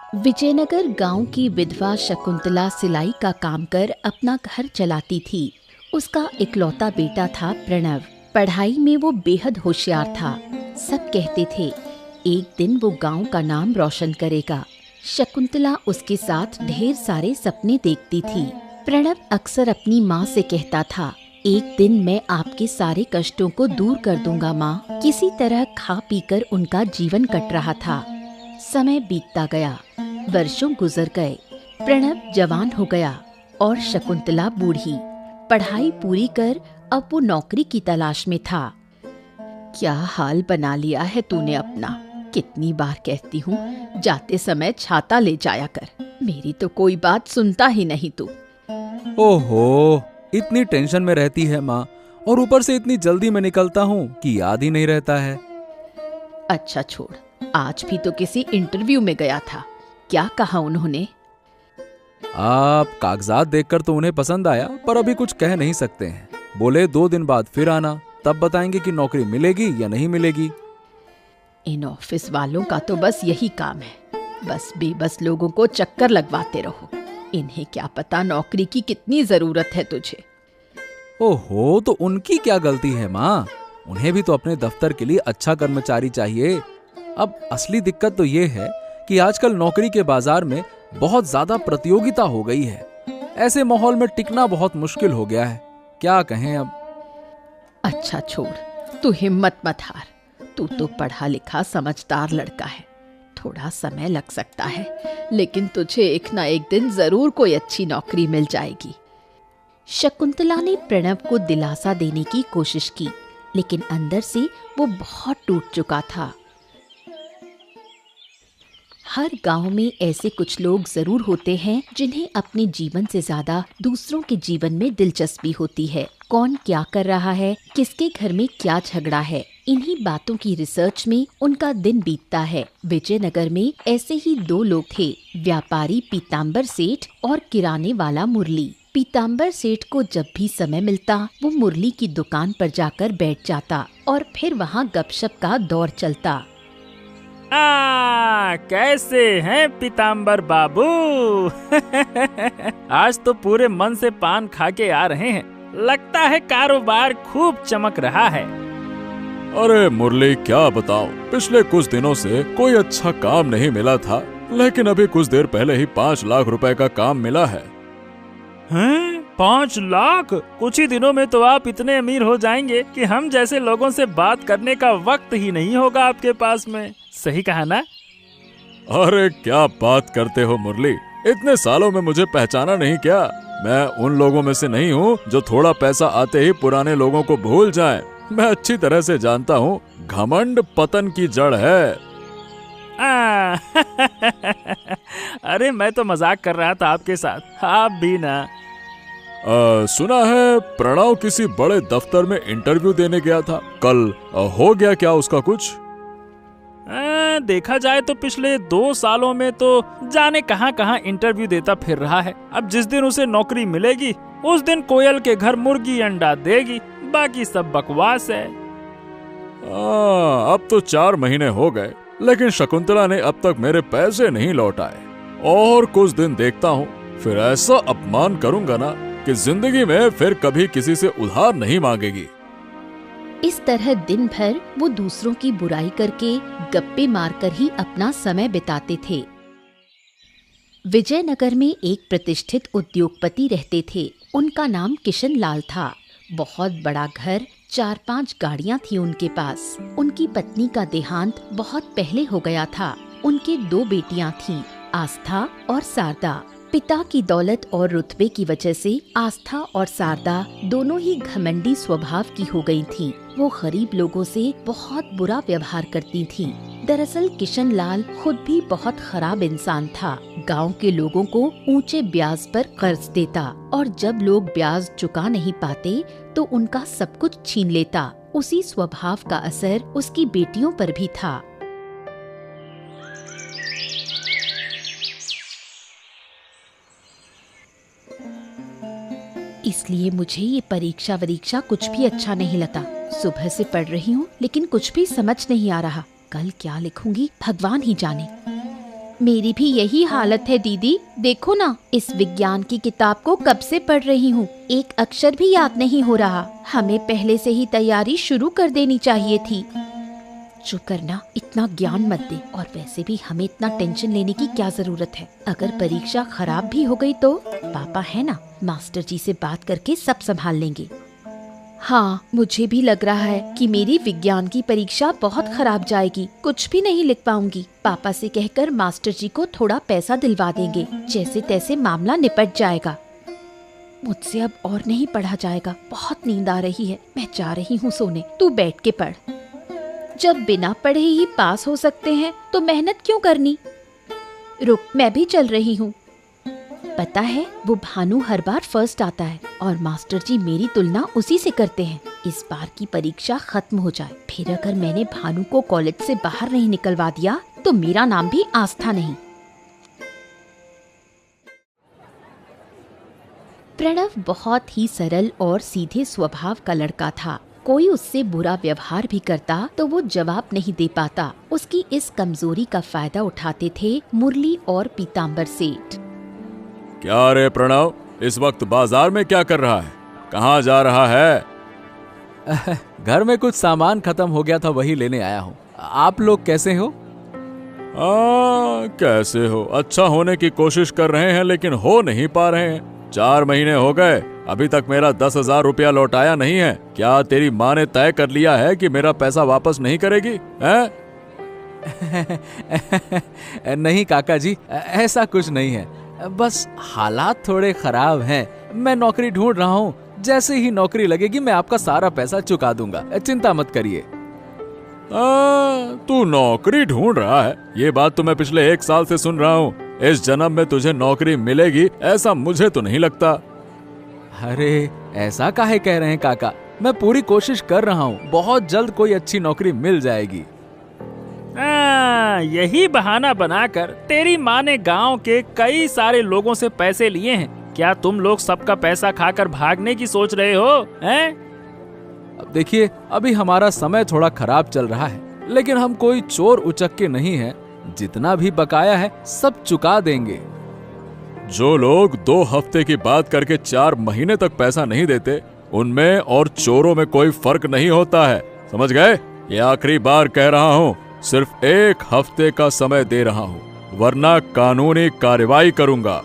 विजयनगर गांव की विधवा शकुंतला सिलाई का काम कर अपना घर चलाती थी। उसका इकलौता बेटा था प्रणव। पढ़ाई में वो बेहद होशियार था। सब कहते थे एक दिन वो गांव का नाम रोशन करेगा। शकुंतला उसके साथ ढेर सारे सपने देखती थी। प्रणव अक्सर अपनी माँ से कहता था, एक दिन मैं आपके सारे कष्टों को दूर कर दूंगा माँ। किसी तरह खा पीकर उनका जीवन कट रहा था। समय बीतता गया, वर्षों गुजर गए। प्रणव जवान हो गया और शकुंतला बूढ़ी। पढ़ाई पूरी कर अब वो नौकरी की तलाश में था। क्या हाल बना लिया है तूने अपना। कितनी बार कहती हूँ जाते समय छाता ले जाया कर। मेरी तो कोई बात सुनता ही नहीं तू। ओहो, इतनी टेंशन में रहती है माँ, और ऊपर से इतनी जल्दी में निकलता हूँ कि याद ही नहीं रहता है। अच्छा छोड़, आज भी तो किसी इंटरव्यू में गया था। क्या कहा उन्होंने? आप कागजात देखकर तो उन्हें पसंद आया, पर अभी कुछ कह नहीं सकते हैं। बोले 2 दिन बाद फिर आना, तब बताएंगे कि नौकरी मिलेगी या नहीं मिलेगी। इन ऑफिस वालों का तो बस यही काम है, बस बेबस लोगों को चक्कर लगवाते रहो। इन्हें क्या पता नौकरी की कितनी जरूरत है तुझे। ओहो, तो उनकी क्या गलती है माँ? उन्हें भी तो अपने दफ्तर के लिए अच्छा कर्मचारी चाहिए। अब असली दिक्कत तो ये है कि आजकल नौकरी के बाजार में बहुत ज्यादा प्रतियोगिता हो गई है। ऐसे माहौल में टिकना बहुत मुश्किल हो गया है। क्या कहें अब। अच्छा छोड़, तू हिम्मत मत हार। तू तो पढ़ा लिखा समझदार लड़का है। थोड़ा समय लग सकता है, लेकिन तुझे एक ना एक दिन जरूर कोई अच्छी नौकरी मिल जाएगी। शकुंतला ने प्रणव को दिलासा देने की कोशिश की, लेकिन अंदर से वो बहुत टूट चुका था। हर गांव में ऐसे कुछ लोग जरूर होते हैं जिन्हें अपने जीवन से ज्यादा दूसरों के जीवन में दिलचस्पी होती है। कौन क्या कर रहा है, किसके घर में क्या झगड़ा है, इन्हीं बातों की रिसर्च में उनका दिन बीतता है। विजयनगर में ऐसे ही 2 लोग थे, व्यापारी पीताम्बर सेठ और किराने वाला मुरली। पीताम्बर सेठ को जब भी समय मिलता वो मुरली की दुकान पर जाकर बैठ जाता और फिर वहाँ गपशप का दौर चलता। कैसे हैं पीताम्बर बाबू? आज तो पूरे मन से पान खा के आ रहे हैं। लगता है कारोबार खूब चमक रहा है। अरे मुरली, क्या बताऊं, पिछले कुछ दिनों से कोई अच्छा काम नहीं मिला था, लेकिन अभी कुछ देर पहले ही 5 लाख रुपए का काम मिला है। हैं? 5 लाख? कुछ ही दिनों में तो आप इतने अमीर हो जाएंगे कि हम जैसे लोगों से बात करने का वक्त ही नहीं होगा आपके पास में। सही कहा ना? अरे क्या बात करते हो मुरली, इतने सालों में मुझे पहचाना नहीं क्या? मैं उन लोगों में से नहीं हूँ जो थोड़ा पैसा आते ही पुराने लोगों को भूल जाएं। मैं अच्छी तरह से जानता हूँ, घमंड पतन की जड़ है। अरे मैं तो मजाक कर रहा था आपके साथ, आप भी ना। सुना है प्रणव किसी बड़े दफ्तर में इंटरव्यू देने गया था कल। हो गया क्या उसका कुछ? देखा जाए तो पिछले 2 सालों में तो जाने कहां इंटरव्यू देता फिर रहा है। अब जिस दिन उसे नौकरी मिलेगी उस दिन कोयल के घर मुर्गी अंडा देगी, बाकी सब बकवास है। अब तो 4 महीने हो गए, लेकिन शकुंतला ने अब तक मेरे पैसे नहीं लौटाए। और कुछ दिन देखता हूँ, फिर ऐसा अपमान करूंगा ना कि जिंदगी में फिर कभी किसी से उधार नहीं मांगेगी। इस तरह दिन भर वो दूसरों की बुराई करके गप्पे मारकर ही अपना समय बिताते थे। विजयनगर में एक प्रतिष्ठित उद्योगपति रहते थे। उनका नाम किशन लाल था। बहुत बड़ा घर, 4-5 गाड़ियां थी उनके पास। उनकी पत्नी का देहांत बहुत पहले हो गया था। उनके 2 बेटियां थीं, आस्था और शारदा। पिता की दौलत और रुतबे की वजह से आस्था और शारदा दोनों ही घमंडी स्वभाव की हो गई थीं। वो गरीब लोगों से बहुत बुरा व्यवहार करती थीं। दरअसल किशन लाल खुद भी बहुत खराब इंसान था। गांव के लोगों को ऊंचे ब्याज पर कर्ज देता और जब लोग ब्याज चुका नहीं पाते तो उनका सब कुछ छीन लेता। उसी स्वभाव का असर उसकी बेटियों पर भी था। इसलिए मुझे ये परीक्षा कुछ भी अच्छा नहीं लगता। सुबह से पढ़ रही हूँ लेकिन कुछ भी समझ नहीं आ रहा। कल क्या लिखूंगी भगवान ही जाने। मेरी भी यही हालत है दीदी। देखो ना, इस विज्ञान की किताब को कब से पढ़ रही हूँ, एक अक्षर भी याद नहीं हो रहा। हमें पहले से ही तैयारी शुरू कर देनी चाहिए थी। चुप करना, इतना ज्ञान मत दे। और वैसे भी हमें इतना टेंशन लेने की क्या जरूरत है। अगर परीक्षा खराब भी हो गई तो पापा है ना, मास्टर जी से बात करके सब संभाल लेंगे। हाँ, मुझे भी लग रहा है कि मेरी विज्ञान की परीक्षा बहुत खराब जाएगी, कुछ भी नहीं लिख पाऊंगी। पापा से कहकर मास्टर जी को थोड़ा पैसा दिलवा देंगे, जैसे तैसे मामला निपट जाएगा। मुझसे अब और नहीं पढ़ा जाएगा, बहुत नींद आ रही है। मैं जा रही हूँ सोने, तू बैठ के पढ़। जब बिना पढ़े ही पास हो सकते हैं तो मेहनत क्यों करनी। रुक, मैं भी चल रही हूँ। पता है, वो भानु हर बार फर्स्ट आता है और मास्टर जी मेरी तुलना उसी से करते हैं। इस बार की परीक्षा खत्म हो जाए, फिर अगर मैंने भानु को कॉलेज से बाहर नहीं निकलवा दिया तो मेरा नाम भी आस्था नहीं। प्रणव बहुत ही सरल और सीधे स्वभाव का लड़का था। कोई उससे बुरा व्यवहार भी करता तो वो जवाब नहीं दे पाता। उसकी इस कमजोरी का फायदा उठाते थे मुरली और पीताम्बर सेठ। क्या रे प्रणव, इस वक्त बाजार में क्या कर रहा है? कहाँ जा रहा है? घर में कुछ सामान खत्म हो गया था, वही लेने आया हूँ। आप लोग कैसे हो? कैसे हो? अच्छा होने की कोशिश कर रहे हैं लेकिन हो नहीं पा रहे हैं। 4 महीने हो गए, अभी तक मेरा 10,000 रुपया लौटाया नहीं है। क्या तेरी माँ ने तय कर लिया है कि मेरा पैसा वापस नहीं करेगी? नहीं काका जी, ऐसा कुछ नहीं है, बस हालात थोड़े खराब हैं। मैं नौकरी ढूंढ रहा हूँ, जैसे ही नौकरी लगेगी मैं आपका सारा पैसा चुका दूंगा, चिंता मत करिए। तू नौकरी ढूंढ रहा है? ये बात तो मैं पिछले 1 साल से सुन रहा हूँ। इस जन्म में तुझे नौकरी मिलेगी ऐसा मुझे तो नहीं लगता। अरे ऐसा काहे कह रहे हैं काका, मैं पूरी कोशिश कर रहा हूँ, बहुत जल्द कोई अच्छी नौकरी मिल जाएगी। यही बहाना बनाकर तेरी माँ ने गांव के कई सारे लोगों से पैसे लिए हैं। क्या तुम लोग सबका पैसा खाकर भागने की सोच रहे हो? हैं? अब देखिए, अभी हमारा समय थोड़ा खराब चल रहा है, लेकिन हम कोई चोर उचक्के नहीं हैं। जितना भी बकाया है सब चुका देंगे। जो लोग 2 हफ्ते की बात करके 4 महीने तक पैसा नहीं देते, उनमें और चोरों में कोई फर्क नहीं होता है, समझ गए? ये आखिरी बार कह रहा हूँ, सिर्फ 1 हफ्ते का समय दे रहा हूँ, वरना कानूनी कार्रवाई करूंगा।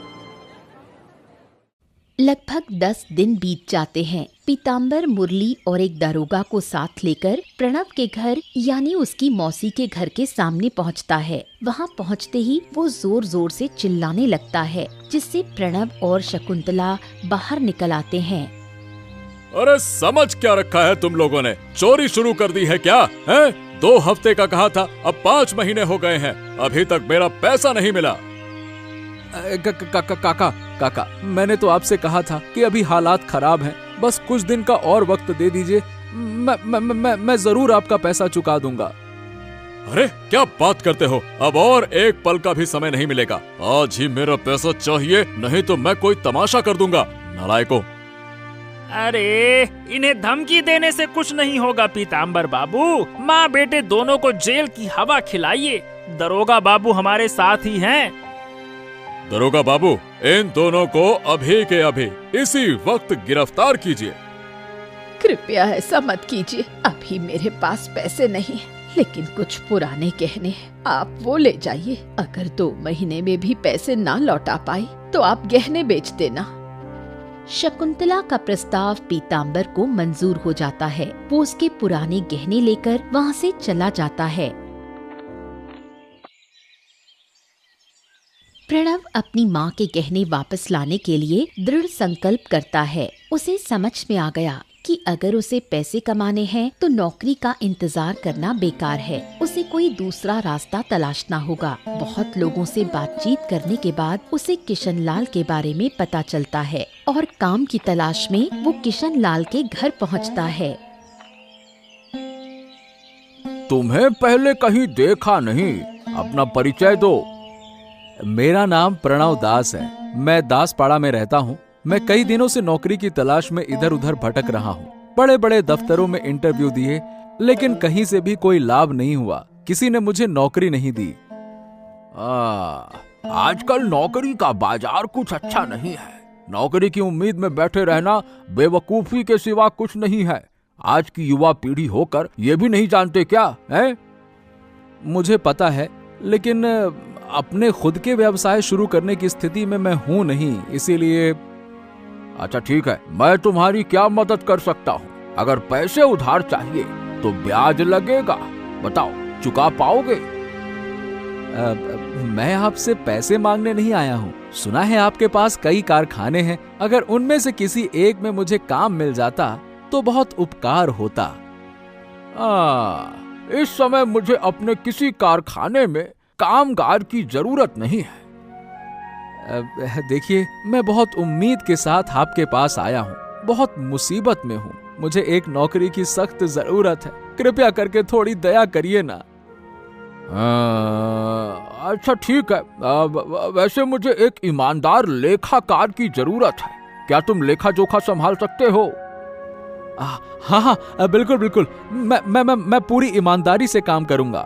लगभग 10 दिन बीत जाते हैं। पीताम्बर, मुरली और एक दारोगा को साथ लेकर प्रणव के घर यानी उसकी मौसी के घर के सामने पहुंचता है। वहां पहुंचते ही वो जोर जोर से चिल्लाने लगता है, जिससे प्रणव और शकुंतला बाहर निकल आते हैं। अरे समझ क्या रखा है तुम लोगों ने? चोरी शुरू कर दी है क्या? हैं? 2 हफ्ते का कहा था, अब 5 महीने हो गए हैं, अभी तक मेरा पैसा नहीं मिला। काका, मैंने तो आपसे कहा था कि अभी हालात खराब हैं, बस कुछ दिन का और वक्त दे दीजिए, मैं जरूर आपका पैसा चुका दूंगा। अरे क्या बात करते हो? अब और 1 पल का भी समय नहीं मिलेगा। आज ही मेरा पैसा चाहिए, नहीं तो मैं कोई तमाशा कर दूंगा। नालायकों! अरे इन्हें धमकी देने से कुछ नहीं होगा पीताम्बर बाबू। माँ बेटे दोनों को जेल की हवा खिलाइए। दरोगा बाबू हमारे साथ ही हैं। दरोगा बाबू, इन दोनों को अभी के अभी इसी वक्त गिरफ्तार कीजिए। कृपया ऐसा मत कीजिए, अभी मेरे पास पैसे नहीं है, लेकिन कुछ पुराने गहने हैं, आप वो ले जाइए। अगर 2 महीने में भी पैसे ना लौटा पाई तो आप गहने बेच देना। शकुंतला का प्रस्ताव पीताम्बर को मंजूर हो जाता है। वो उसके पुराने गहने लेकर वहाँ से चला जाता है। प्रणव अपनी माँ के गहने वापस लाने के लिए दृढ़ संकल्प करता है। उसे समझ में आ गया कि अगर उसे पैसे कमाने हैं तो नौकरी का इंतजार करना बेकार है। उसे कोई दूसरा रास्ता तलाशना होगा। बहुत लोगों से बातचीत करने के बाद उसे किशनलाल के बारे में पता चलता है और काम की तलाश में वो किशनलाल के घर पहुंचता है। तुम्हें पहले कहीं देखा नहीं, अपना परिचय दो। मेरा नाम प्रणव दास है, मैं दासपाड़ा में रहता हूँ। मैं कई दिनों से नौकरी की तलाश में इधर उधर भटक रहा हूँ। बड़े बड़े दफ्तरों में इंटरव्यू दिए, लेकिन कहीं से भी कोई लाभ नहीं हुआ। किसी ने मुझे नौकरी नहीं दी। आजकल नौकरी का बाजार कुछ अच्छा नहीं है। नौकरी की उम्मीद में बैठे रहना बेवकूफी के सिवा कुछ नहीं है। आज की युवा पीढ़ी होकर ये भी नहीं जानते क्या है? मुझे पता है, लेकिन अपने खुद के व्यवसाय शुरू करने की स्थिति में मैं हूं नहीं, इसीलिए। अच्छा ठीक है, मैं तुम्हारी क्या मदद कर सकता हूँ? अगर पैसे उधार चाहिए तो ब्याज लगेगा, बताओ चुका पाओगे? मैं आपसे पैसे मांगने नहीं आया हूँ। सुना है आपके पास कई कारखाने हैं, अगर उनमें से किसी एक में मुझे काम मिल जाता तो बहुत उपकार होता। इस समय मुझे अपने किसी कारखाने में कामगार की जरूरत नहीं है। देखिए, मैं बहुत उम्मीद के साथ आपके पास आया हूँ, बहुत मुसीबत में हूँ, मुझे एक नौकरी की सख्त जरूरत है, कृपया करके थोड़ी दया करिए ना। अच्छा ठीक है, वैसे मुझे एक ईमानदार लेखाकार की जरूरत है। क्या तुम लेखा जोखा संभाल सकते हो? हाँ, बिल्कुल बिल्कुल, मैं पूरी ईमानदारी से काम करूंगा।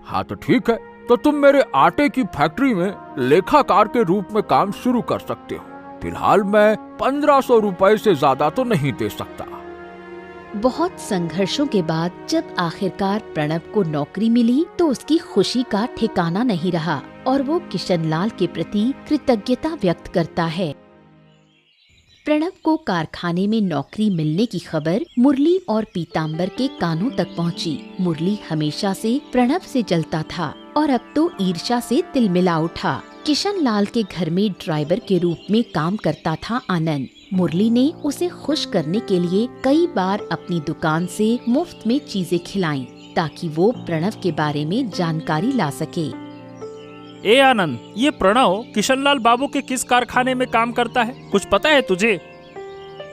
हाँ तो ठीक है, तो तुम मेरे आटे की फैक्ट्री में लेखाकार के रूप में काम शुरू कर सकते हो। फिलहाल मैं 1500 रुपए से ज्यादा तो नहीं दे सकता। बहुत संघर्षों के बाद जब आखिरकार प्रणव को नौकरी मिली तो उसकी खुशी का ठिकाना नहीं रहा और वो किशनलाल के प्रति कृतज्ञता व्यक्त करता है। प्रणव को कारखाने में नौकरी मिलने की खबर मुरली और पीताम्बर के कानों तक पहुंची। मुरली हमेशा से प्रणव से जलता था और अब तो ईर्ष्या से तिलमिला उठा। किशनलाल के घर में ड्राइवर के रूप में काम करता था आनंद। मुरली ने उसे खुश करने के लिए कई बार अपनी दुकान से मुफ्त में चीजें खिलाईं ताकि वो प्रणव के बारे में जानकारी ला सके। ए आनंद, ये प्रणव किशनलाल बाबू के किस कारखाने में काम करता है, कुछ पता है तुझे?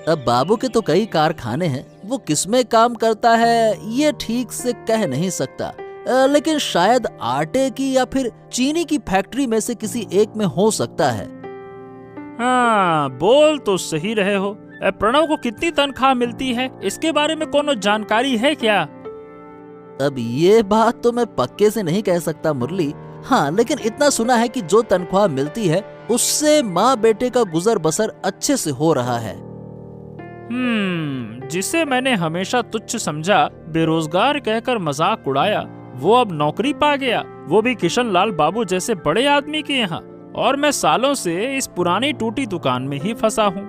अब बाबू के तो कई कारखाने हैं, वो किसमें काम करता है ये ठीक से कह नहीं सकता, लेकिन शायद आटे की या फिर चीनी की फैक्ट्री में से किसी एक में हो सकता है। हाँ, बोल तो सही रहे हो। प्रणव को कितनी तनख्वाह मिलती है, इसके बारे में कोनो जानकारी है क्या? अब ये बात तो मैं पक्के से नहीं कह सकता मुरली, हाँ लेकिन इतना सुना है कि जो तनख्वाह मिलती है उससे माँ बेटे का गुजर बसर अच्छे से हो रहा है। जिसे मैंने हमेशा तुच्छ समझा, बेरोजगार कहकर मजाक उड़ाया, वो अब नौकरी पा गया, वो भी किशनलाल बाबू जैसे बड़े आदमी के यहाँ, और मैं सालों से इस पुरानी टूटी दुकान में ही फंसा हूँ।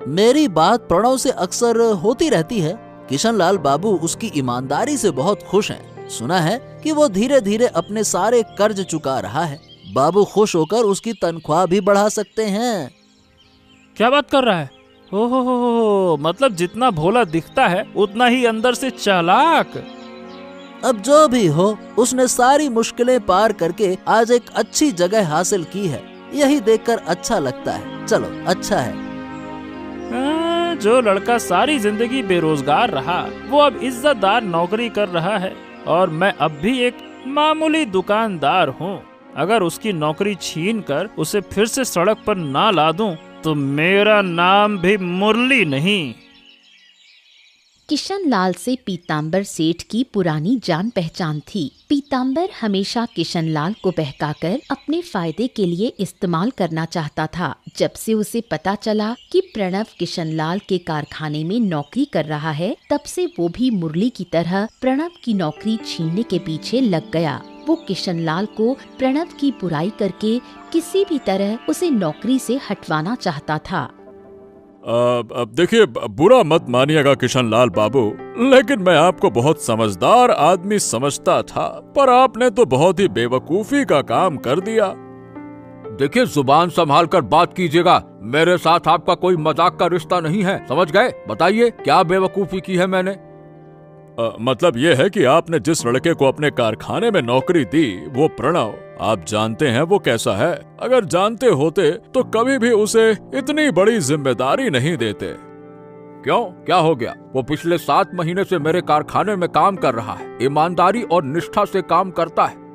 मेरी बात प्रणव से अक्सर होती रहती है। किशनलाल बाबू उसकी ईमानदारी से बहुत खुश हैं। सुना है कि वो धीरे धीरे अपने सारे कर्ज चुका रहा है। बाबू खुश होकर उसकी तनख्वाह भी बढ़ा सकते हैं। क्या बात कर रहा है? हो, मतलब जितना भोला दिखता है उतना ही अंदर से चालाक। अब जो भी हो, उसने सारी मुश्किलें पार करके आज एक अच्छी जगह हासिल की है, यही देखकर अच्छा लगता है। चलो अच्छा है। जो लड़का सारी जिंदगी बेरोजगार रहा, वो अब इज्जतदार नौकरी कर रहा है, और मैं अब भी एक मामूली दुकानदार हूँ। अगर उसकी नौकरी छीनकर उसे फिर से सड़क पर ना ला दूं, तो मेरा नाम भी मुरली नहीं। किशनलाल से पीताम्बर सेठ की पुरानी जान पहचान थी। पीताम्बर हमेशा किशनलाल को बहकाकर अपने फायदे के लिए इस्तेमाल करना चाहता था। जब से उसे पता चला कि प्रणव किशनलाल के कारखाने में नौकरी कर रहा है, तब से वो भी मुरली की तरह प्रणव की नौकरी छीनने के पीछे लग गया। वो किशनलाल को प्रणव की बुराई करके किसी भी तरह उसे नौकरी से हटवाना चाहता था। अब देखिए, बुरा मत मानिएगा किशनलाल बाबू, लेकिन मैं आपको बहुत समझदार आदमी समझता था, पर आपने तो बहुत ही बेवकूफी का काम कर दिया। देखिए, जुबान संभाल कर बात कीजिएगा, मेरे साथ आपका कोई मजाक का रिश्ता नहीं है, समझ गए? बताइए क्या बेवकूफी की है मैंने? मतलब ये है कि आपने जिस लड़के को अपने कारखाने में नौकरी दी, वो प्रणव, आप जानते हैं वो कैसा है? अगर जानते होते तो कभी भी उसे इतनी बड़ी जिम्मेदारी नहीं देते। क्यों, क्या हो गया? वो पिछले 7 महीने से मेरे कारखाने में काम कर रहा है, ईमानदारी और निष्ठा से काम करता है।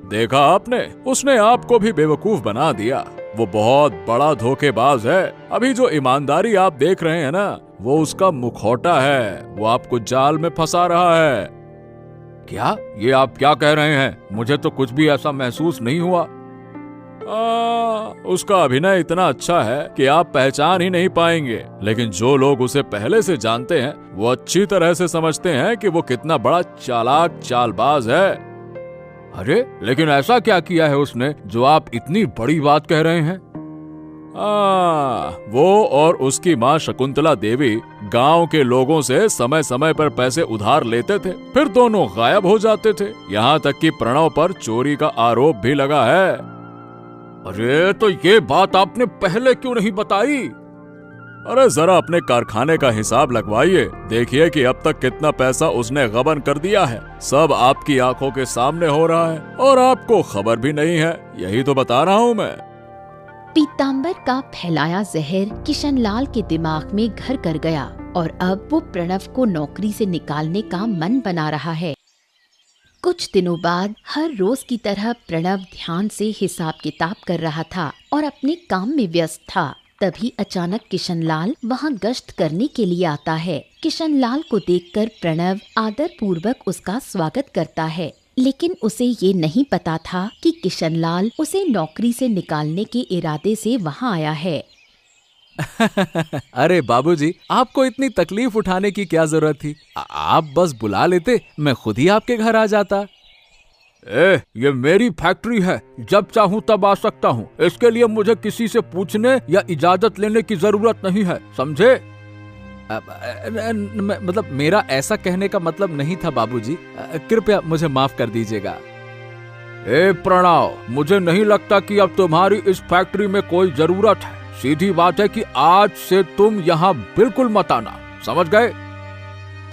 देखा आपने, उसने आपको भी बेवकूफ बना दिया। वो बहुत बड़ा धोखेबाज है। अभी जो ईमानदारी आप देख रहे हैं ना, वो उसका मुखौटा है, वो आपको जाल में फंसा रहा है। क्या? ये आप क्या कह रहे हैं? मुझे तो कुछ भी ऐसा महसूस नहीं हुआ। उसका अभिनय इतना अच्छा है कि आप पहचान ही नहीं पाएंगे, लेकिन जो लोग उसे पहले से जानते हैं वो अच्छी तरह से समझते हैं कि वो कितना बड़ा चालाक चालबाज है। अरे लेकिन ऐसा क्या किया है उसने जो आप इतनी बड़ी बात कह रहे हैं? वो और उसकी माँ शकुंतला देवी गांव के लोगों से समय समय पर पैसे उधार लेते थे, फिर दोनों गायब हो जाते थे। यहाँ तक कि प्रणव पर चोरी का आरोप भी लगा है। अरे तो ये बात आपने पहले क्यों नहीं बताई? अरे जरा अपने कारखाने का हिसाब लगवाइए, देखिए कि अब तक कितना पैसा उसने गबन कर दिया है। सब आपकी आंखों के सामने हो रहा है और आपको खबर भी नहीं है, यही तो बता रहा हूँ मैं। पीतांबर का फैलाया जहर किशनलाल के दिमाग में घर कर गया और अब वो प्रणव को नौकरी से निकालने का मन बना रहा है। कुछ दिनों बाद हर रोज की तरह प्रणव ध्यान से हिसाब किताब कर रहा था और अपने काम में व्यस्त था। तभी अचानक किशनलाल वहाँ गश्त करने के लिए आता है। किशनलाल को देखकर प्रणव आदर पूर्वक उसका स्वागत करता है, लेकिन उसे ये नहीं पता था कि किशनलाल उसे नौकरी से निकालने के इरादे से वहाँ आया है। अरे बाबूजी, आपको इतनी तकलीफ उठाने की क्या जरूरत थी? आप बस बुला लेते, मैं खुद ही आपके घर आ जाता। ये मेरी फैक्ट्री है, जब चाहूँ तब आ सकता हूँ। इसके लिए मुझे किसी से पूछने या इजाजत लेने की जरूरत नहीं है, समझे? मतलब मेरा ऐसा कहने का मतलब नहीं था बाबूजी, कृपया मुझे माफ कर दीजिएगा। प्रणव, मुझे नहीं लगता कि अब तुम्हारी इस फैक्ट्री में कोई जरूरत है। सीधी बात है कि आज से तुम यहाँ बिल्कुल मत आना, समझ गए?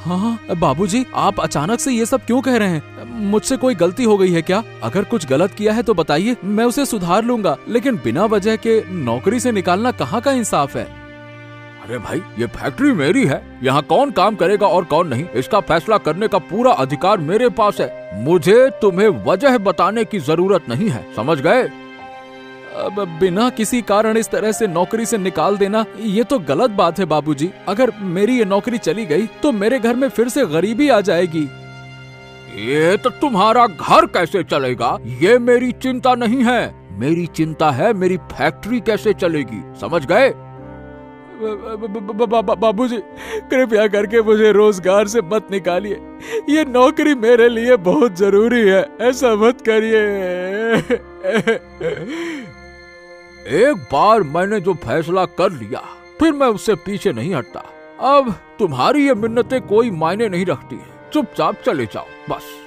हाँ बाबूजी, आप अचानक से ये सब क्यों कह रहे हैं? मुझसे कोई गलती हो गई है क्या? अगर कुछ गलत किया है तो बताइए, मैं उसे सुधार लूंगा, लेकिन बिना वजह के नौकरी से निकालना कहाँ का इंसाफ है? अरे भाई, ये फैक्ट्री मेरी है, यहाँ कौन काम करेगा और कौन नहीं, इसका फैसला करने का पूरा अधिकार मेरे पास है। मुझे तुम्हें वजह बताने की जरूरत नहीं है, समझ गए? अब बिना किसी कारण इस तरह से नौकरी से निकाल देना, ये तो गलत बात है बाबूजी। अगर मेरी ये नौकरी चली गई तो मेरे घर में फिर से गरीबी आ जाएगी। ये तो तुम्हारा घर कैसे चलेगा, ये मेरी चिंता नहीं है। मेरी चिंता है मेरी फैक्ट्री कैसे चलेगी, समझ गए? बाबूजी, कृपया करके मुझे रोजगार से मत निकालिए, ये नौकरी मेरे लिए बहुत जरूरी है, ऐसा मत करिए। एक बार मैंने जो फैसला कर लिया, फिर मैं उससे पीछे नहीं हटता। अब तुम्हारी ये मिन्नतें कोई मायने नहीं रखती है, चुपचाप चले जाओ बस।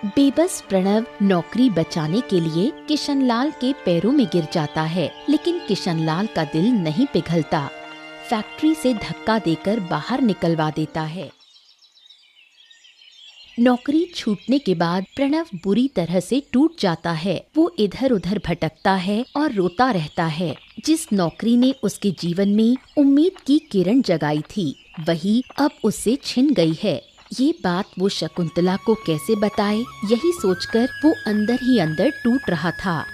बेबस प्रणव नौकरी बचाने के लिए किशनलाल के पैरों में गिर जाता है, लेकिन किशनलाल का दिल नहीं पिघलता। फैक्ट्री से धक्का देकर बाहर निकलवा देता है। नौकरी छूटने के बाद प्रणव बुरी तरह से टूट जाता है। वो इधर उधर भटकता है और रोता रहता है। जिस नौकरी ने उसके जीवन में उम्मीद की किरण जगाई थी, वही अब उससे छिन गई है। ये बात वो शकुंतला को कैसे बताए, यही सोचकर वो अंदर ही अंदर टूट रहा था।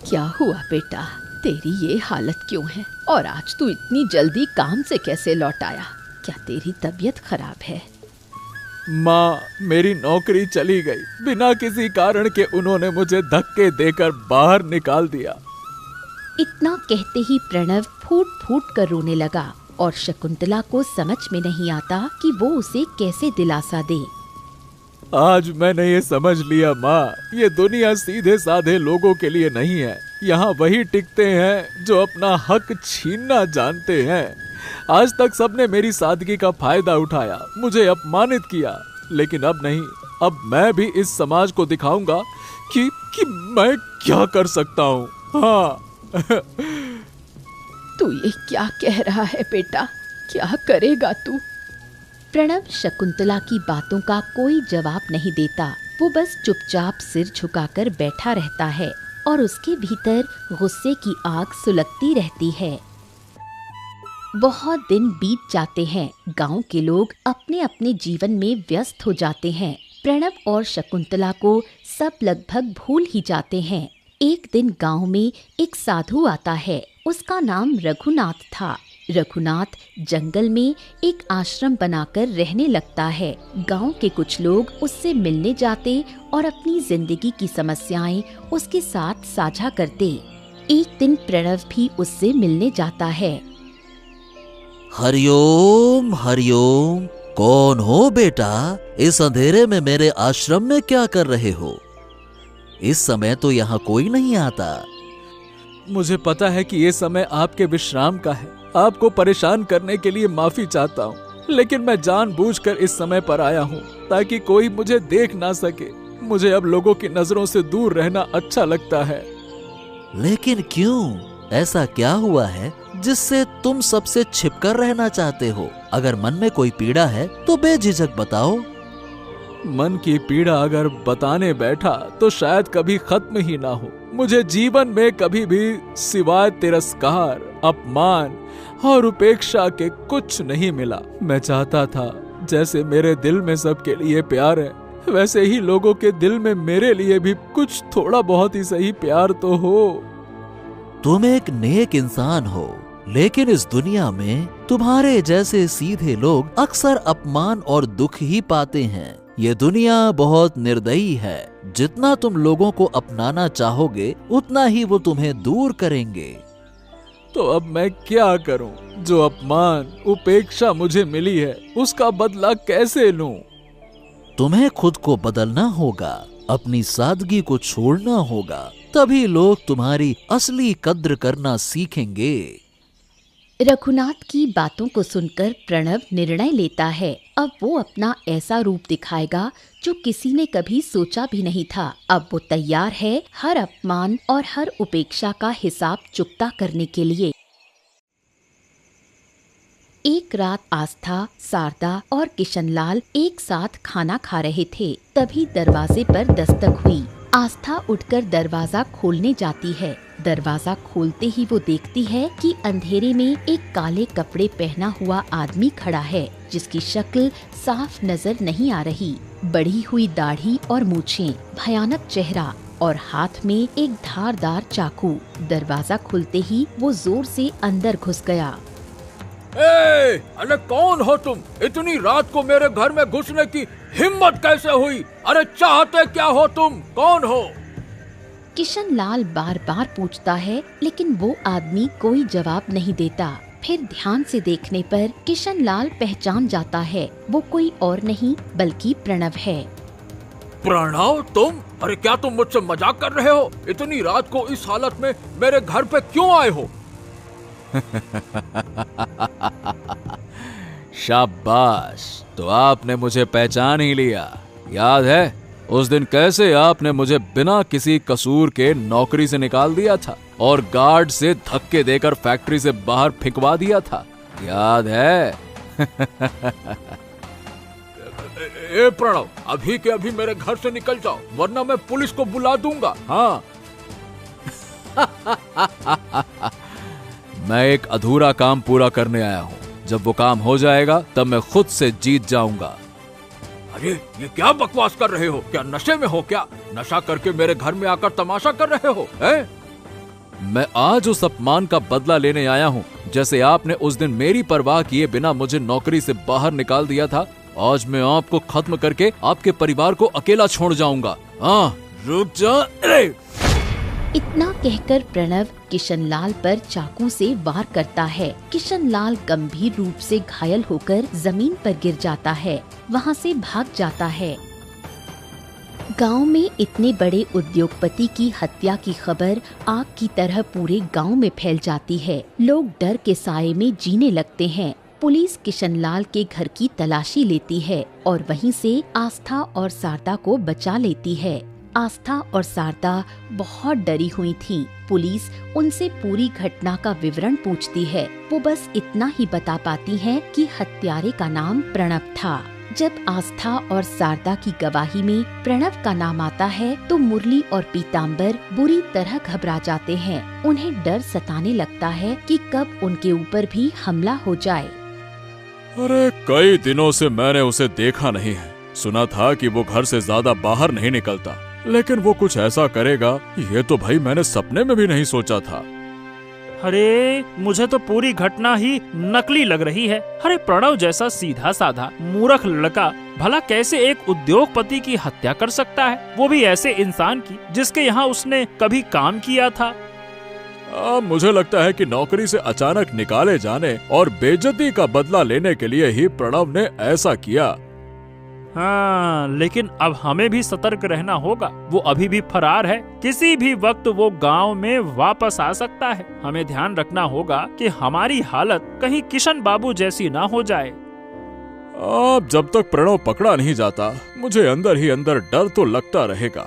क्या हुआ बेटा, तेरी ये हालत क्यों है? और आज तू इतनी जल्दी काम से कैसे लौट आया? क्या तेरी तबीयत खराब है? माँ, मेरी नौकरी चली गई। बिना किसी कारण के उन्होंने मुझे धक्के देकर बाहर निकाल दिया। इतना कहते ही प्रणव फूट फूट कर रोने लगा और शकुंतला को समझ में नहीं आता कि वो उसे कैसे दिलासा दे। आज मैंने ये समझ लिया माँ, ये दुनिया सीधे साधे लोगों के लिए नहीं है। यहाँ वही टिकते हैं जो अपना हक छीनना जानते हैं। आज तक सबने मेरी सादगी का फायदा उठाया, मुझे अपमानित किया, लेकिन अब नहीं। अब मैं भी इस समाज को दिखाऊंगा कि मैं क्या कर सकता हूँ। हाँ। तू ये क्या कह रहा है बेटा? क्या करेगा तू? प्रणव शकुंतला की बातों का कोई जवाब नहीं देता। वो बस चुपचाप सिर झुकाकर बैठा रहता है और उसके भीतर गुस्से की आग सुलगती रहती है। बहुत दिन बीत जाते हैं। गांव के लोग अपने अपने जीवन में व्यस्त हो जाते हैं। प्रणव और शकुंतला को सब लगभग भूल ही जाते हैं। एक दिन गांव में एक साधु आता है। उसका नाम रघुनाथ था। रघुनाथ जंगल में एक आश्रम बनाकर रहने लगता है। गांव के कुछ लोग उससे मिलने जाते और अपनी जिंदगी की समस्याएं उसके साथ साझा करते। एक दिन प्रणव भी उससे मिलने जाता है। हरिओम हरिओम। कौन हो बेटा? इस अंधेरे में मेरे आश्रम में क्या कर रहे हो? इस समय तो यहाँ कोई नहीं आता। मुझे पता है कि ये समय आपके विश्राम का है। आपको परेशान करने के लिए माफी चाहता हूँ, लेकिन मैं जानबूझकर इस समय पर आया हूँ ताकि कोई मुझे देख ना सके। मुझे अब लोगों की नजरों से दूर रहना अच्छा लगता है। लेकिन क्यों? ऐसा क्या हुआ है जिससे तुम सबसे छिपकर रहना चाहते हो? अगर मन में कोई पीड़ा है तो बेझिझक बताओ। मन की पीड़ा अगर बताने बैठा तो शायद कभी खत्म ही ना हो। मुझे जीवन में कभी भी सिवाय तिरस्कार, अपमान और उपेक्षा के कुछ नहीं मिला। मैं चाहता था जैसे मेरे दिल में सबके लिए प्यार है, वैसे ही लोगों के दिल में मेरे लिए भी कुछ थोड़ा बहुत ही सही प्यार तो हो। तुम एक नेक इंसान हो, लेकिन इस दुनिया में तुम्हारे जैसे सीधे लोग अक्सर अपमान और दुख ही पाते हैं। ये दुनिया बहुत निर्दयी है। जितना तुम लोगों को अपनाना चाहोगे उतना ही वो तुम्हें दूर करेंगे। तो अब मैं क्या करूं? जो अपमान, उपेक्षा मुझे मिली है उसका बदला कैसे लूं? तुम्हें खुद को बदलना होगा, अपनी सादगी को छोड़ना होगा, तभी लोग तुम्हारी असली कद्र करना सीखेंगे। रघुनाथ की बातों को सुनकर प्रणव निर्णय लेता है। अब वो अपना ऐसा रूप दिखाएगा जो किसी ने कभी सोचा भी नहीं था। अब वो तैयार है हर अपमान और हर उपेक्षा का हिसाब चुकता करने के लिए। एक रात आस्था, शारदा और किशनलाल एक साथ खाना खा रहे थे। तभी दरवाजे पर दस्तक हुई। आस्था उठकर दरवाजा खोलने जाती है। दरवाजा खोलते ही वो देखती है कि अंधेरे में एक काले कपड़े पहना हुआ आदमी खड़ा है, जिसकी शक्ल साफ नजर नहीं आ रही। बढ़ी हुई दाढ़ी और मूछें, भयानक चेहरा और हाथ में एक धारदार चाकू। दरवाजा खुलते ही वो जोर से अंदर घुस गया। अरे कौन हो तुम? इतनी रात को मेरे घर में घुसने की हिम्मत कैसे हुई? अरे चाहते क्या हो तुम? कौन हो? किशनलाल बार बार पूछता है, लेकिन वो आदमी कोई जवाब नहीं देता। फिर ध्यान से देखने पर किशनलाल पहचान जाता है वो कोई और नहीं बल्कि प्रणव है। प्रणव तुम? अरे क्या तुम मुझसे मजाक कर रहे हो? इतनी रात को इस हालत में मेरे घर पे क्यों आए हो? शाबाश, तो आपने मुझे पहचान ही लिया। याद है उस दिन कैसे आपने मुझे बिना किसी कसूर के नौकरी से निकाल दिया था और गार्ड से धक्के देकर फैक्ट्री से बाहर फेंकवा दिया था? याद है? ए प्रणव, अभी के अभी मेरे घर से निकल जाओ, वरना मैं पुलिस को बुला दूंगा। हाँ। मैं एक अधूरा काम पूरा करने आया हूँ। जब वो काम हो जाएगा तब मैं खुद से जीत जाऊंगा। अरे ये क्या बकवास कर रहे हो? क्या नशे में हो क्या? नशा करके मेरे घर में आकर तमाशा कर रहे हो? मैं आज उस अपमान का बदला लेने आया हूँ। जैसे आपने उस दिन मेरी परवाह किए बिना मुझे नौकरी से बाहर निकाल दिया था, आज मैं आपको खत्म करके आपके परिवार को अकेला छोड़ जाऊंगा। हाँ, रुक जा। अरे इतना कहकर प्रणव किशनलाल पर चाकू से वार करता है। किशनलाल गंभीर रूप से घायल होकर जमीन पर गिर जाता है, वहाँ से भाग जाता है। गांव में इतने बड़े उद्योगपति की हत्या की खबर आग की तरह पूरे गांव में फैल जाती है। लोग डर के साए में जीने लगते हैं। पुलिस किशनलाल के घर की तलाशी लेती है और वहीं से आस्था और शारदा को बचा लेती है। आस्था और शारदा बहुत डरी हुई थीं। पुलिस उनसे पूरी घटना का विवरण पूछती है। वो बस इतना ही बता पाती हैं कि हत्यारे का नाम प्रणव था। जब आस्था और शारदा की गवाही में प्रणव का नाम आता है तो मुरली और पीताम्बर बुरी तरह घबरा जाते हैं। उन्हें डर सताने लगता है कि कब उनके ऊपर भी हमला हो जाए। अरे कई दिनों से मैंने उसे देखा नहीं है। सुना था कि वो घर से ज्यादा बाहर नहीं निकलता, लेकिन वो कुछ ऐसा करेगा ये तो भाई मैंने सपने में भी नहीं सोचा था। अरे मुझे तो पूरी घटना ही नकली लग रही है। अरे प्रणव जैसा सीधा साधा मूर्ख लड़का भला कैसे एक उद्योगपति की हत्या कर सकता है, वो भी ऐसे इंसान की जिसके यहाँ उसने कभी काम किया था। मुझे लगता है कि नौकरी से अचानक निकाले जाने और बेइज्जती का बदला लेने के लिए ही प्रणव ने ऐसा किया। हाँ, लेकिन अब हमें भी सतर्क रहना होगा। वो अभी भी फरार है, किसी भी वक्त वो गांव में वापस आ सकता है। हमें ध्यान रखना होगा कि हमारी हालत कहीं किशन बाबू जैसी ना हो जाए। अब जब तक प्रणव पकड़ा नहीं जाता, मुझे अंदर ही अंदर डर तो लगता रहेगा।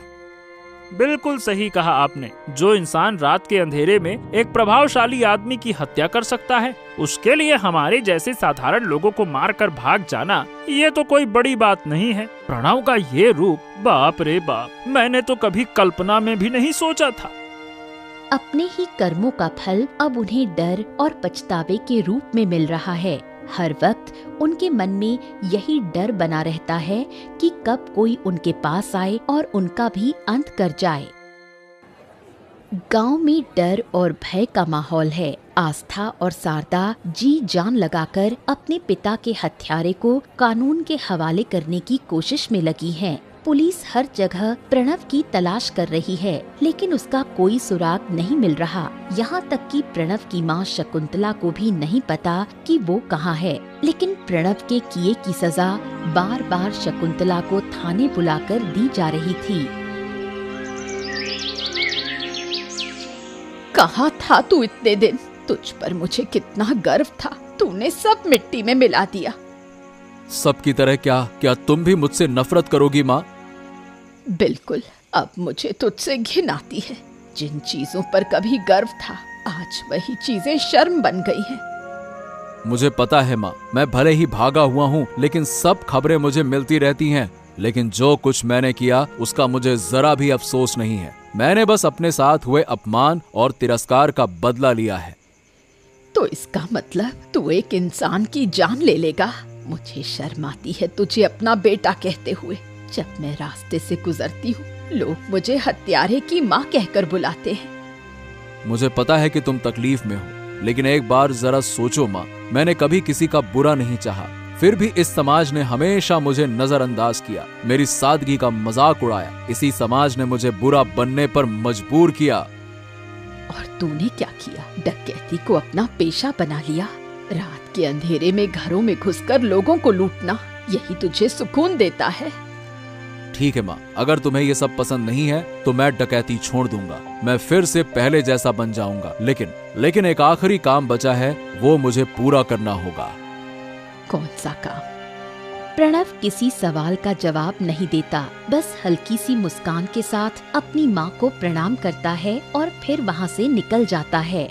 बिल्कुल सही कहा आपने। जो इंसान रात के अंधेरे में एक प्रभावशाली आदमी की हत्या कर सकता है, उसके लिए हमारे जैसे साधारण लोगों को मारकर भाग जाना ये तो कोई बड़ी बात नहीं है। प्रणव का ये रूप, बाप रे बाप, मैंने तो कभी कल्पना में भी नहीं सोचा था। अपने ही कर्मों का फल अब उन्हें डर और पछतावे के रूप में मिल रहा है। हर वक्त उनके मन में यही डर बना रहता है कि कब कोई उनके पास आए और उनका भी अंत कर जाए। गांव में डर और भय का माहौल है। आस्था और शारदा जी जान लगाकर अपने पिता के हत्यारे को कानून के हवाले करने की कोशिश में लगी हैं। पुलिस हर जगह प्रणव की तलाश कर रही है, लेकिन उसका कोई सुराग नहीं मिल रहा। यहाँ तक कि प्रणव की माँ शकुंतला को भी नहीं पता कि वो कहाँ है। लेकिन प्रणव के किए की सजा बार बार शकुंतला को थाने बुलाकर दी जा रही थी। कहाँ था तू इतने दिन? तुझ पर मुझे कितना गर्व था, तूने सब मिट्टी में मिला दिया। सबकी तरह क्या तुम भी मुझसे नफरत करोगी माँ? बिल्कुल, अब मुझे तुझसे घिन आती है। जिन चीजों पर कभी गर्व था, आज वही चीजें शर्म बन गई हैं। मुझे पता है माँ, मैं भले ही भागा हुआ हूँ, लेकिन सब खबरें मुझे मिलती रहती हैं। लेकिन जो कुछ मैंने किया उसका मुझे जरा भी अफसोस नहीं है। मैंने बस अपने साथ हुए अपमान और तिरस्कार का बदला लिया है। तो इसका मतलब तू एक इंसान की जान ले लेगा? मुझे शर्म आती है तुझे अपना बेटा कहते हुए। जब मैं रास्ते से गुजरती हूँ, लोग मुझे हत्यारे की माँ कहकर बुलाते हैं। मुझे पता है कि तुम तकलीफ में हो, लेकिन एक बार जरा सोचो माँ, मैंने कभी किसी का बुरा नहीं चाहा, फिर भी इस समाज ने हमेशा मुझे नजरअंदाज किया, मेरी सादगी का मजाक उड़ाया। इसी समाज ने मुझे बुरा बनने पर मजबूर किया। और तूने क्या किया? डकैती को अपना पेशा बना लिया। रात के अंधेरे में घरों में घुसकर लोगों को लूटना, यही तुझे सुकून देता है? ठीक है माँ, अगर तुम्हें ये सब पसंद नहीं है तो मैं डकैती छोड़ दूंगा। मैं फिर से पहले जैसा बन जाऊंगा। लेकिन एक आखिरी काम बचा है, वो मुझे पूरा करना होगा। कौन सा काम? प्रणव किसी सवाल का जवाब नहीं देता, बस हल्की सी मुस्कान के साथ अपनी माँ को प्रणाम करता है और फिर वहाँ से निकल जाता है।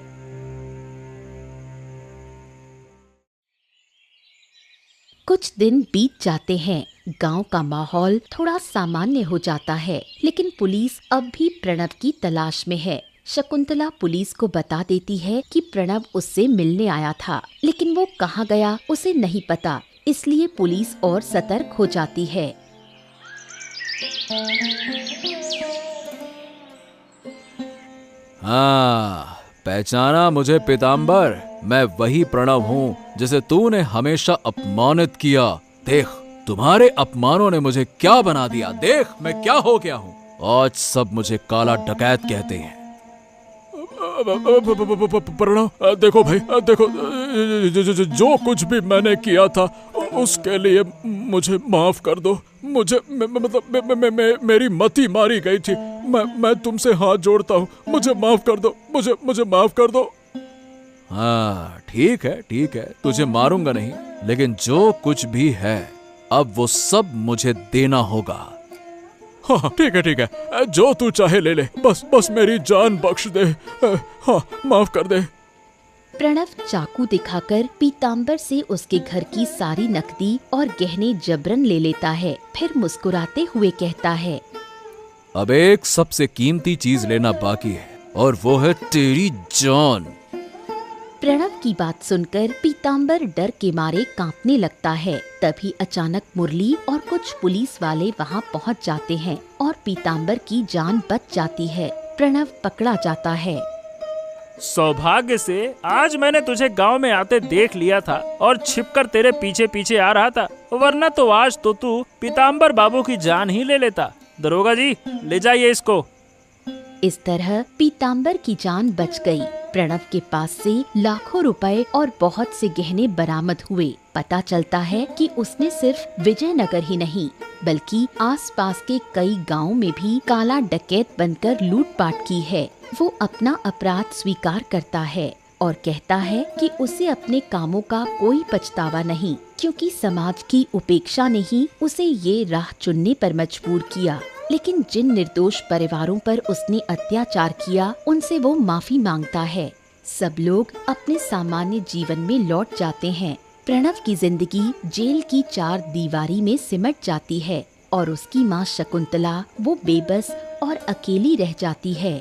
कुछ दिन बीत जाते हैं। गांव का माहौल थोड़ा सामान्य हो जाता है, लेकिन पुलिस अब भी प्रणव की तलाश में है। शकुंतला पुलिस को बता देती है कि प्रणव उससे मिलने आया था, लेकिन वो कहाँ गया उसे नहीं पता, इसलिए पुलिस और सतर्क हो जाती है। हाँ, पहचाना मुझे पीताम्बर? मैं वही प्रणव हूँ जिसे तूने हमेशा अपमानित किया। देख, तुम्हारे अपमानों ने मुझे क्या बना दिया। देख मैं क्या हो गया हूँ। आज सब मुझे काला डकैत कहते हैं। प्रणव, देखो भाई, देखो, जो कुछ भी मैंने किया था उसके लिए मुझे माफ कर दो। मुझे मतलब मेरी मति मारी गई थी। मैं तुमसे हाथ जोड़ता हूँ, मुझे माफ कर दो। मुझे माफ कर दो। हाँ ठीक है, तुझे मारूंगा नहीं, लेकिन जो कुछ भी है अब वो सब मुझे देना होगा। हाँ ठीक है, जो तू चाहे ले ले, बस मेरी जान बख्श दे। हाँ, माफ कर दे। प्रणव चाकू दिखाकर पीताम्बर से उसके घर की सारी नकदी और गहने जबरन ले लेता है, फिर मुस्कुराते हुए कहता है, अब एक सबसे कीमती चीज लेना बाकी है, और वो है तेरी जान। प्रणव की बात सुनकर पीताम्बर डर के मारे कांपने लगता है। तभी अचानक मुरली और कुछ पुलिस वाले वहां पहुंच जाते हैं और पीताम्बर की जान बच जाती है। प्रणव पकड़ा जाता है। सौभाग्य से आज मैंने तुझे गांव में आते देख लिया था और छिपकर तेरे पीछे पीछे आ रहा था, वरना तो आज तो तू पीताम्बर बाबू की जान ही ले लेता। दरोगा जी, ले जाइए इसको। इस तरह पीताम्बर की जान बच गई। प्रणव के पास से लाखों रुपए और बहुत से गहने बरामद हुए। पता चलता है कि उसने सिर्फ विजयनगर ही नहीं बल्कि आसपास के कई गांवों में भी काला डकैत बनकर लूटपाट की है। वो अपना अपराध स्वीकार करता है और कहता है कि उसे अपने कामों का कोई पछतावा नहीं, क्योंकि समाज की उपेक्षा ने ही उसे ये राह चुनने पर मजबूर किया। लेकिन जिन निर्दोष परिवारों पर उसने अत्याचार किया उनसे वो माफी मांगता है। सब लोग अपने सामान्य जीवन में लौट जाते हैं। प्रणव की जिंदगी जेल की 4 दीवारी में सिमट जाती है और उसकी माँ शकुंतला वो बेबस और अकेली रह जाती है।